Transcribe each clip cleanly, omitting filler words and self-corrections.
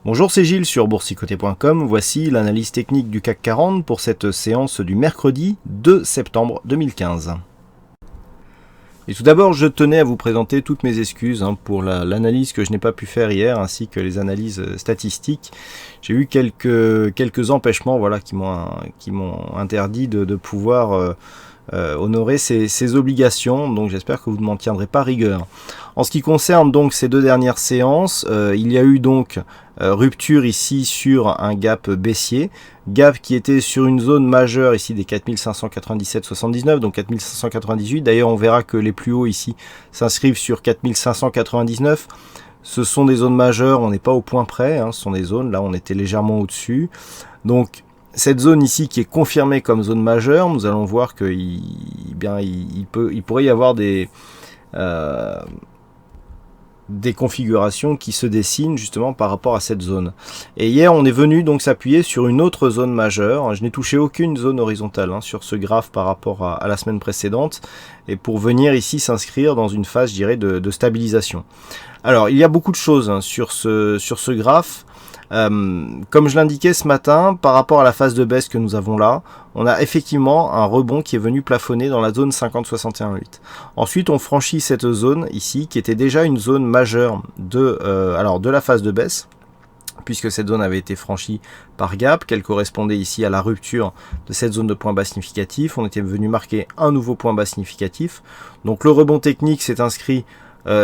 Bonjour, c'est Gilles sur boursicoté.com. Voici l'analyse technique du CAC 40 pour cette séance du mercredi 2 septembre 2015. Et tout d'abord, je tenais à vous présenter toutes mes excuses pour l'analyse que je n'ai pas pu faire hier, ainsi que les analyses statistiques. J'ai eu quelques empêchements qui m'ont interdit de pouvoir honorer ces obligations, donc j'espère que vous ne m'en tiendrez pas rigueur. En ce qui concerne donc ces deux dernières séances, il y a eu donc rupture ici sur un gap baissier, gap qui était sur une zone majeure ici des 4597,79, donc 4598. D'ailleurs, on verra que les plus hauts ici s'inscrivent sur 4599. Ce sont des zones majeures, on n'est pas au point près, ce sont des zones, là on était légèrement au-dessus. Donc cette zone ici qui est confirmée comme zone majeure, nous allons voir qu'il pourrait y avoir des configurations qui se dessinent justement par rapport à cette zone. Et hier on est venu donc s'appuyer sur une autre zone majeure. Je n'ai touché aucune zone horizontale sur ce graphe par rapport à la semaine précédente, et pour venir ici s'inscrire dans une phase, je dirais, de stabilisation. Alors il y a beaucoup de choses sur ce graphe. Comme je l'indiquais ce matin, par rapport à la phase de baisse que nous avons là, on a effectivement un rebond qui est venu plafonner dans la zone 50,61,8. Ensuite, on franchit cette zone ici, qui était déjà une zone majeure de la phase de baisse, puisque cette zone avait été franchie par gap, qu'elle correspondait ici à la rupture de cette zone de point bas significatif. On était venu marquer un nouveau point bas significatif. Donc le rebond technique s'est inscrit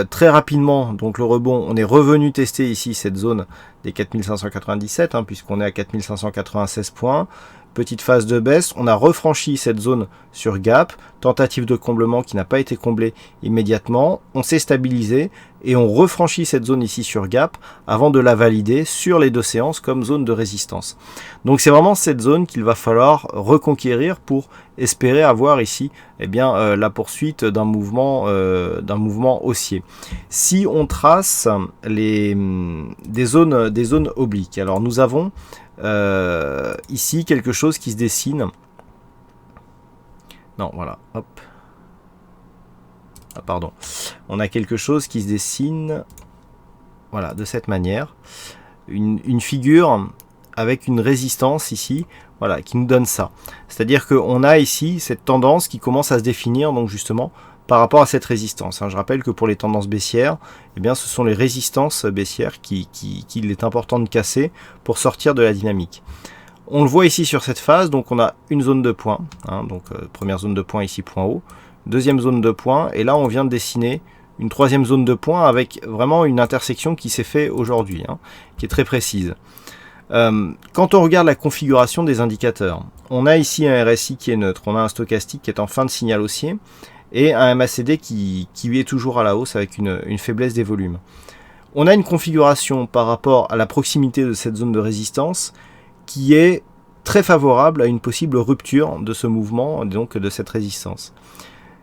très rapidement. Donc le rebond, on est revenu tester ici cette zone des 4597, puisqu'on est à 4596 points. Petite phase de baisse, on a refranchi cette zone sur gap, tentative de comblement qui n'a pas été comblée immédiatement, on s'est stabilisé et on refranchit cette zone ici sur gap avant de la valider sur les deux séances comme zone de résistance. Donc c'est vraiment cette zone qu'il va falloir reconquérir pour espérer avoir ici la poursuite d'un mouvement haussier. Si on trace des zones obliques, alors nous avons ici quelque chose qui se dessine. Non, voilà, hop. Ah, pardon. On a quelque chose qui se dessine, voilà, de cette manière. Une figure avec une résistance ici, voilà, qui nous donne ça. C'est-à-dire qu'on a ici cette tendance qui commence à se définir, donc justement, par rapport à cette résistance. Je rappelle que pour les tendances baissières, ce sont les résistances baissières qu'il est important de casser pour sortir de la dynamique. On le voit ici sur cette phase, donc on a une zone de point, première zone de point ici, point haut, deuxième zone de point, et là on vient de dessiner une troisième zone de point avec vraiment une intersection qui s'est fait aujourd'hui, qui est très précise. Quand on regarde la configuration des indicateurs, on a ici un RSI qui est neutre, on a un stochastique qui est en fin de signal haussier, et un MACD qui est toujours à la hausse avec une faiblesse des volumes. On a une configuration par rapport à la proximité de cette zone de résistance qui est très favorable à une possible rupture de ce mouvement, donc de cette résistance.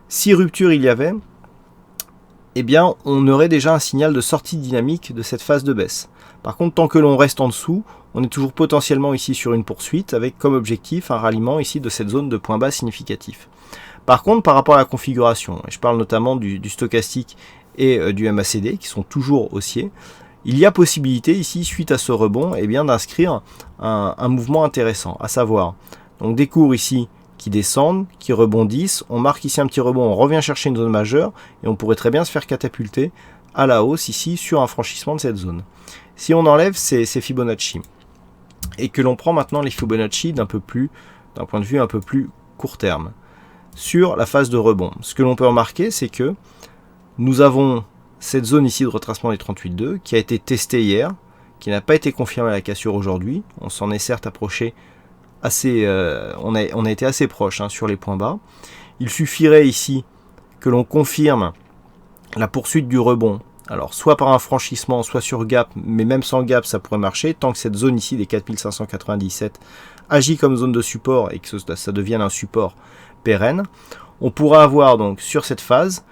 Si rupture il y avait, on aurait déjà un signal de sortie dynamique de cette phase de baisse. Par contre, tant que l'on reste en dessous, on est toujours potentiellement ici sur une poursuite avec comme objectif un ralliement ici de cette zone de point bas significatif. Par contre, par rapport à la configuration, et je parle notamment du stochastique et du MACD qui sont toujours haussiers, il y a possibilité ici, suite à ce rebond, d'inscrire un mouvement intéressant, à savoir donc des cours ici qui descendent, qui rebondissent, on marque ici un petit rebond, on revient chercher une zone majeure et on pourrait très bien se faire catapulter à la hausse ici sur un franchissement de cette zone. Si on enlève ces Fibonacci et que l'on prend maintenant les Fibonacci d'un point de vue un peu plus court terme, sur la phase de rebond, ce que l'on peut remarquer, c'est que nous avons cette zone ici de retracement des 38,2 qui a été testée hier, qui n'a pas été confirmée à la cassure aujourd'hui. On s'en est certes approché assez, on a été assez proche sur les points bas. Il suffirait ici que l'on confirme la poursuite du rebond, alors soit par un franchissement, soit sur gap, mais même sans gap ça pourrait marcher, tant que cette zone ici des 4597 agit comme zone de support et que ça devienne un support pérenne. On pourra avoir donc sur cette phase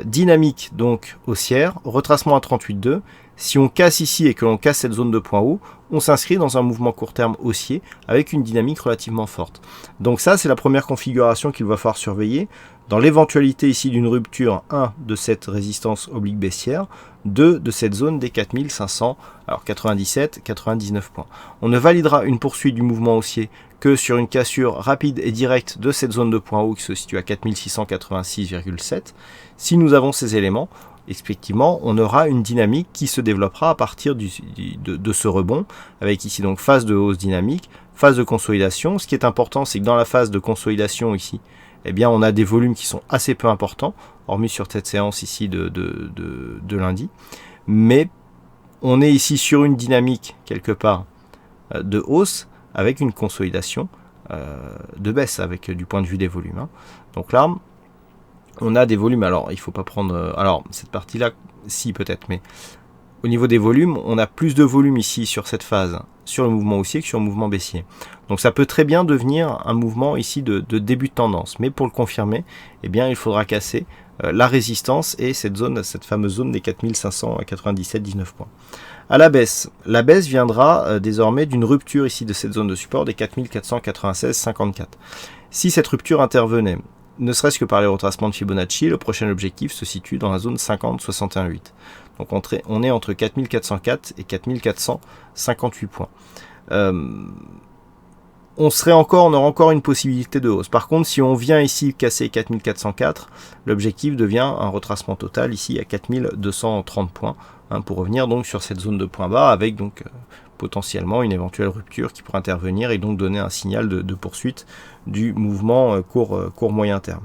dynamique donc haussière, retracement à 38,2. Si on casse ici et que l'on casse cette zone de point haut, on s'inscrit dans un mouvement court terme haussier avec une dynamique relativement forte. Donc ça, c'est la première configuration qu'il va falloir surveiller. Dans l'éventualité ici d'une rupture, 1 de cette résistance oblique baissière, 2 de cette zone des 4597-99 points. On ne validera une poursuite du mouvement haussier que sur une cassure rapide et directe de cette zone de point haut qui se situe à 4686,7. Si nous avons ces éléments, effectivement, on aura une dynamique qui se développera à partir de ce rebond, avec ici donc phase de hausse dynamique, phase de consolidation. Ce qui est important, c'est que dans la phase de consolidation ici, eh bien, on a des volumes qui sont assez peu importants, hormis sur cette séance ici de lundi. Mais on est ici sur une dynamique, quelque part, de hausse, avec une consolidation de baisse, avec du point de vue des volumes. Hein. Donc là, on a des volumes, alors il ne faut pas prendre... alors, cette partie-là, si peut-être, mais au niveau des volumes, on a plus de volume ici sur cette phase, sur le mouvement haussier que sur le mouvement baissier. Donc ça peut très bien devenir un mouvement ici de début de tendance. Mais pour le confirmer, eh bien, il faudra casser la résistance et cette fameuse zone des 4597,19 points. À la baisse viendra désormais d'une rupture ici de cette zone de support des 4496,54. Si cette rupture intervenait, ne serait-ce que par les retracements de Fibonacci, le prochain objectif se situe dans la zone 50,61,8. Donc on est entre 4404 et 4458 points. On aura encore une possibilité de hausse. Par contre, si on vient ici casser 4404, l'objectif devient un retracement total ici à 4230 points, hein, pour revenir donc sur cette zone de point bas avec donc potentiellement une éventuelle rupture qui pourrait intervenir et donc donner un signal de poursuite du mouvement court moyen terme.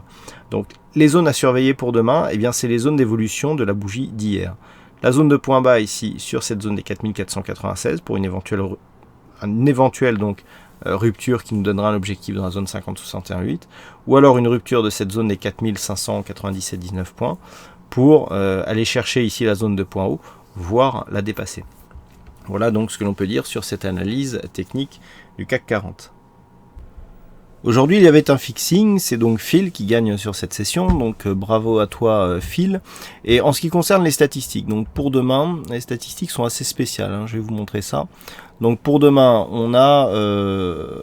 Donc les zones à surveiller pour demain, eh bien c'est les zones d'évolution de la bougie d'hier. La zone de point bas ici sur cette zone des 4496 pour une éventuelle donc rupture qui nous donnera un objectif dans la zone 50,61,8, ou alors une rupture de cette zone des 4597,19 points pour aller chercher ici la zone de point haut, voire la dépasser. Voilà donc ce que l'on peut dire sur cette analyse technique du CAC 40. Aujourd'hui, il y avait un fixing, c'est donc Phil qui gagne sur cette session, donc bravo à toi Phil. Et en ce qui concerne les statistiques, donc pour demain, les statistiques sont assez spéciales, hein, je vais vous montrer ça. Donc pour demain, on a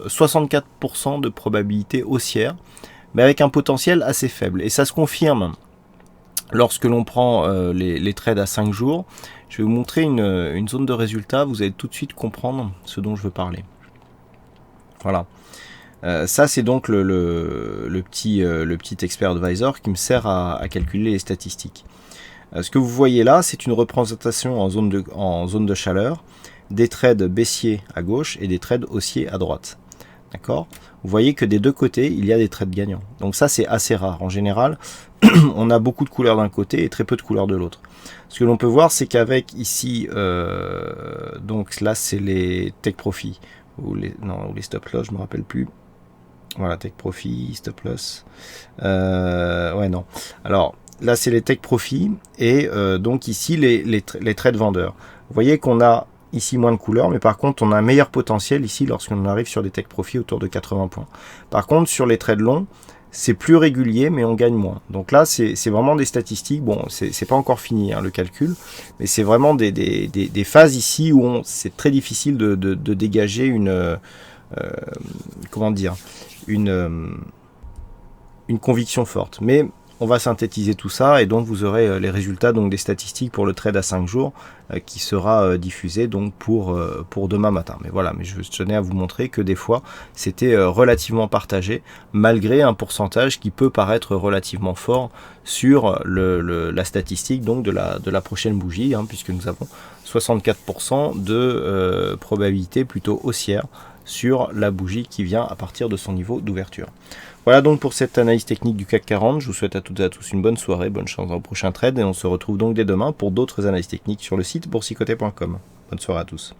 64% de probabilité haussière, mais avec un potentiel assez faible. Et ça se confirme lorsque l'on prend les trades à 5 jours. Je vais vous montrer une zone de résultat, vous allez tout de suite comprendre ce dont je veux parler. Voilà. Ça c'est donc le petit expert advisor qui me sert à calculer les statistiques. Ce que vous voyez là, c'est une représentation en zone de chaleur des trades baissiers à gauche et des trades haussiers à droite. D'accord ? Vous voyez que des deux côtés, il y a des trades gagnants. Donc ça c'est assez rare. En général, on a beaucoup de couleurs d'un côté et très peu de couleurs de l'autre. Ce que l'on peut voir, c'est qu'avec ici, donc là c'est les take profit ou les stop loss, je me rappelle plus. Voilà, take profit, stop loss. Ouais, non. Alors, là, c'est les take profit et donc ici, les trades vendeurs. Vous voyez qu'on a ici moins de couleurs, mais par contre, on a un meilleur potentiel ici lorsqu'on arrive sur des take profit autour de 80 points. Par contre, sur les trades longs, c'est plus régulier, mais on gagne moins. Donc là, c'est vraiment des statistiques. Bon, c'est pas encore fini, hein, le calcul, mais c'est vraiment des phases ici où c'est très difficile de dégager une... comment dire, une conviction forte. Mais on va synthétiser tout ça et donc vous aurez les résultats donc des statistiques pour le trade à 5 jours qui sera diffusé donc pour demain matin. Mais voilà, mais je tenais à vous montrer que des fois c'était relativement partagé malgré un pourcentage qui peut paraître relativement fort sur la statistique donc de la prochaine bougie, hein, puisque nous avons 64% de probabilité plutôt haussière sur la bougie qui vient à partir de son niveau d'ouverture. Voilà donc pour cette analyse technique du CAC 40. Je vous souhaite à toutes et à tous une bonne soirée, bonne chance dans le prochain trade et on se retrouve donc dès demain pour d'autres analyses techniques sur le site boursicoté.com. Bonne soirée à tous.